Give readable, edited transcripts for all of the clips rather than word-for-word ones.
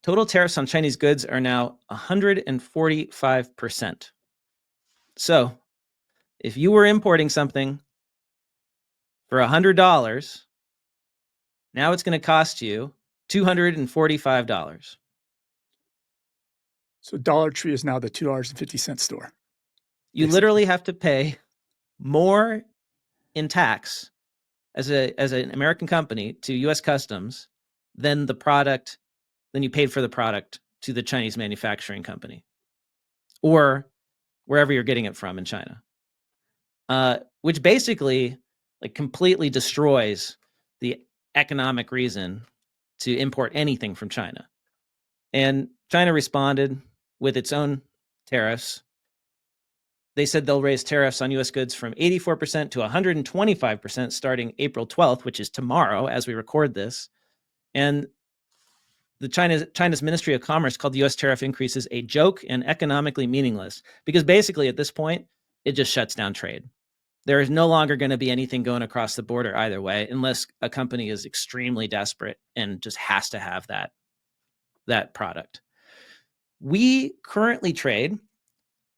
Total tariffs on Chinese goods are now 145%. So if you were importing something for $100, now it's going to cost you $245. So Dollar Tree is now the $2.50 store. You literally have to pay more in tax as an American company to U.S. Customs than you paid for the product to the Chinese manufacturing company or wherever you're getting it from in China, which basically like completely destroys the economic reason to import anything from China. And China responded with its own tariffs. They said they'll raise tariffs on U.S. goods from 84% to 125% starting April 12th, which is tomorrow as we record this. And China's Ministry of Commerce called the U.S. tariff increases a joke and economically meaningless, because basically at this point, it just shuts down trade. There is no longer going to be anything going across the border either way, unless a company is extremely desperate and just has to have that product. We currently trade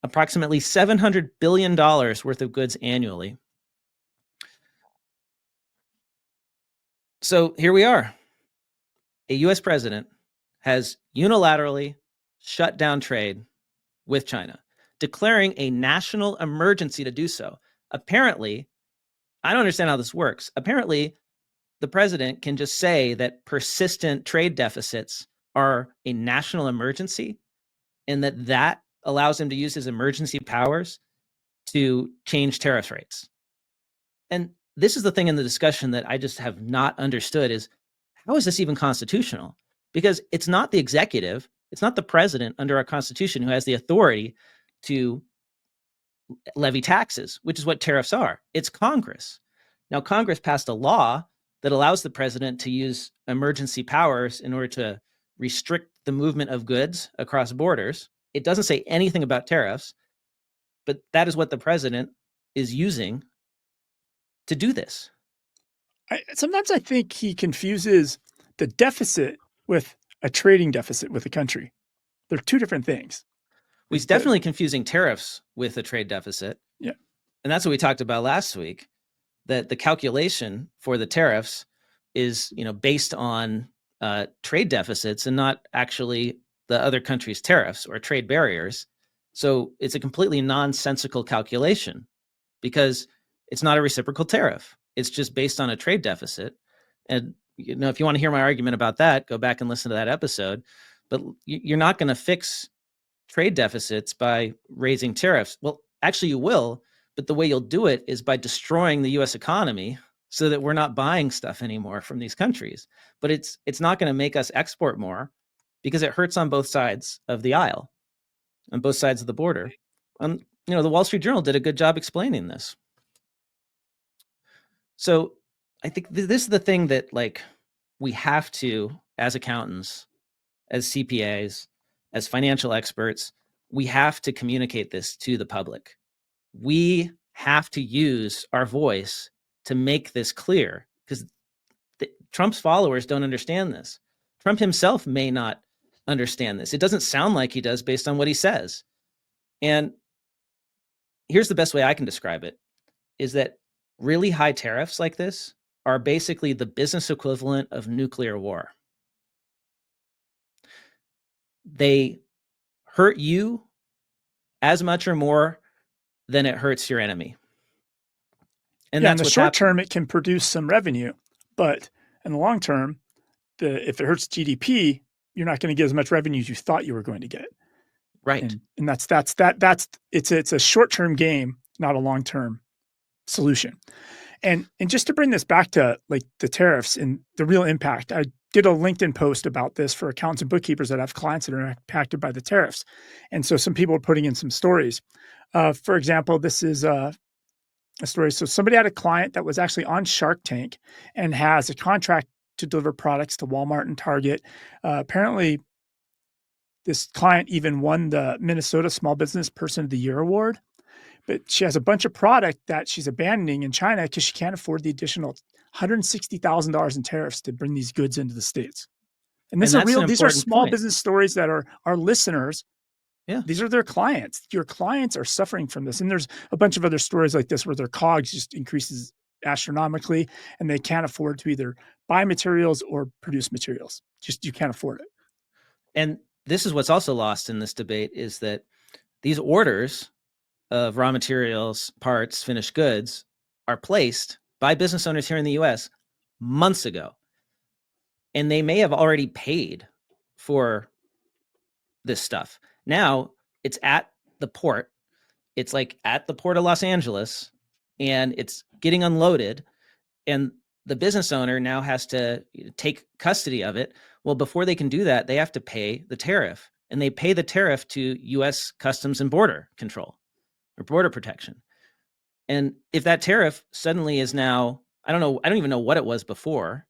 approximately $700 billion worth of goods annually. So here we are. A U.S. president has unilaterally shut down trade with China, declaring a national emergency to do so. Apparently, I don't understand how this works. Apparently, the president can just say that persistent trade deficits are a national emergency, and that allows him to use his emergency powers to change tariff rates. And this is the thing in the discussion that I just have not understood is, how is this even constitutional? Because it's not the executive, it's not the president under our Constitution who has the authority to levy taxes, which is what tariffs are. It's Congress. Now, Congress passed a law that allows the president to use emergency powers in order to restrict the movement of goods across borders. It doesn't say anything about tariffs, but that is what the president is using to do this. Sometimes I think he confuses the deficit with a trading deficit with a country. They're two different things. Well, he's definitely confusing tariffs with a trade deficit. Yeah. And that's what we talked about last week, that the calculation for the tariffs is, based on trade deficits and not actually the other country's tariffs or trade barriers. So it's a completely nonsensical calculation because it's not a reciprocal tariff. It's just based on a trade deficit. And, if you want to hear my argument about that, go back and listen to that episode. But you're not going to fix trade deficits by raising tariffs. Well, actually you will, but the way you'll do it is by destroying the US economy so that we're not buying stuff anymore from these countries. But it's not going to make us export more because it hurts on both sides of the aisle, on both sides of the border. The Wall Street Journal did a good job explaining this. So I think this is the thing that we have to, as accountants, as CPAs, as financial experts, we have to communicate this to the public. We have to use our voice to make this clear because Trump's followers don't understand this. Trump himself may not understand this. It doesn't sound like he does based on what he says. And here's the best way I can describe it, is that really high tariffs like this are basically the business equivalent of nuclear war. They hurt you as much or more than it hurts your enemy. And in the short term, it can produce some revenue, but in the long term, if it hurts GDP, you're not going to get as much revenue as you thought you were going to get. Right. And it's a short-term game, not a long-term solution. And just to bring this back to the tariffs and the real impact, I did a LinkedIn post about this for accountants and bookkeepers that have clients that are impacted by the tariffs. And so some people are putting in some stories. For example, this is a story. So somebody had a client that was actually on Shark Tank and has a contract to deliver products to Walmart and Target. Apparently, this client even won the Minnesota Small Business Person of the Year award. But she has a bunch of product that she's abandoning in China because she can't afford the additional $160,000 in tariffs to bring these goods into the States. And And that's an these are important small point. business stories that are our listeners. Yeah. These are their clients. Your clients are suffering from this. And there's a bunch of other stories like this where their COGS just increases astronomically and they can't afford to either buy materials or produce materials. Just you can't afford it. And this is what's also lost in this debate is that these orders of raw materials, parts, finished goods are placed by business owners here in the US months ago. And they may have already paid for this stuff. Now it's at the port. It's like at the port of Los Angeles and it's getting unloaded. And the business owner now has to take custody of it. Well, before they can do that, they have to pay the tariff. And they pay the tariff to US Customs and Border Control or Border Protection. And if that tariff suddenly is now, I don't even know what it was before.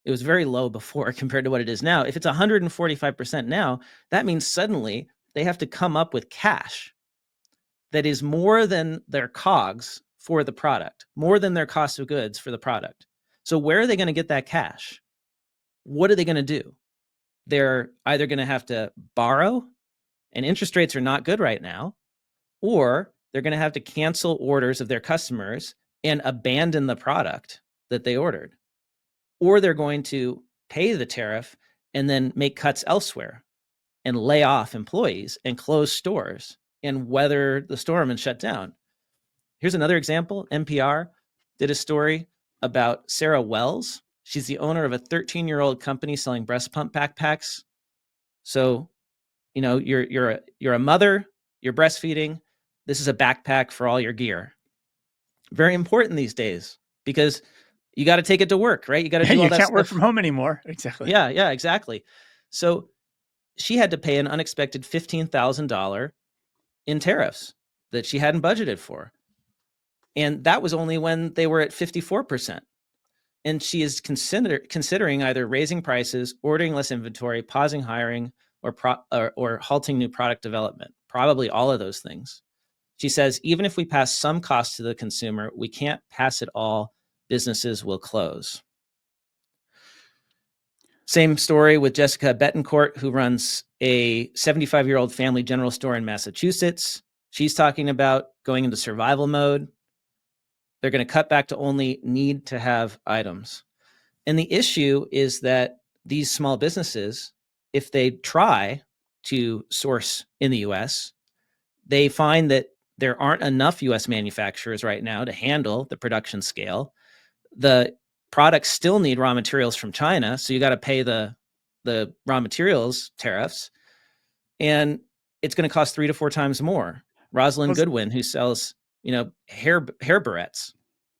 It was very low before compared to what it is now. If it's 145% now, that means suddenly they have to come up with cash that is more than their COGS for the product, more than their cost of goods for the product. So where are they going to get that cash? What are they going to do? They're either going to have to borrow, and interest rates are not good right now, or they're going to have to cancel orders of their customers and abandon the product that they ordered, or they're going to pay the tariff and then make cuts elsewhere and lay off employees and close stores and weather the storm and shut down. Here's another example. NPR did a story about Sarah Wells. She's the owner of a 13-year-old company selling breast pump backpacks. So, you're a mother, you're breastfeeding. This is a backpack for all your gear. Very important these days because you got to take it to work, right? You got to do all You that can't work stuff. from home anymore. Exactly. Yeah, exactly. So she had to pay an unexpected $15,000 in tariffs that she hadn't budgeted for. And that was only when they were at 54%. And she is considering either raising prices, ordering less inventory, pausing hiring, or halting new product development. Probably all of those things. She says, even if we pass some cost to the consumer, we can't pass it all. Businesses will close. Same story with Jessica Betancourt, who runs a 75-year-old family general store in Massachusetts. She's talking about going into survival mode. They're going to cut back to only need to have items. And the issue is that these small businesses, if they try to source in the US, they find that there aren't enough US manufacturers right now to handle the production scale. The products still need raw materials from China, so you got to pay the raw materials tariffs, and it's going to cost 3 to 4 times more. Rosalind Goodwin, who sells hair barrettes,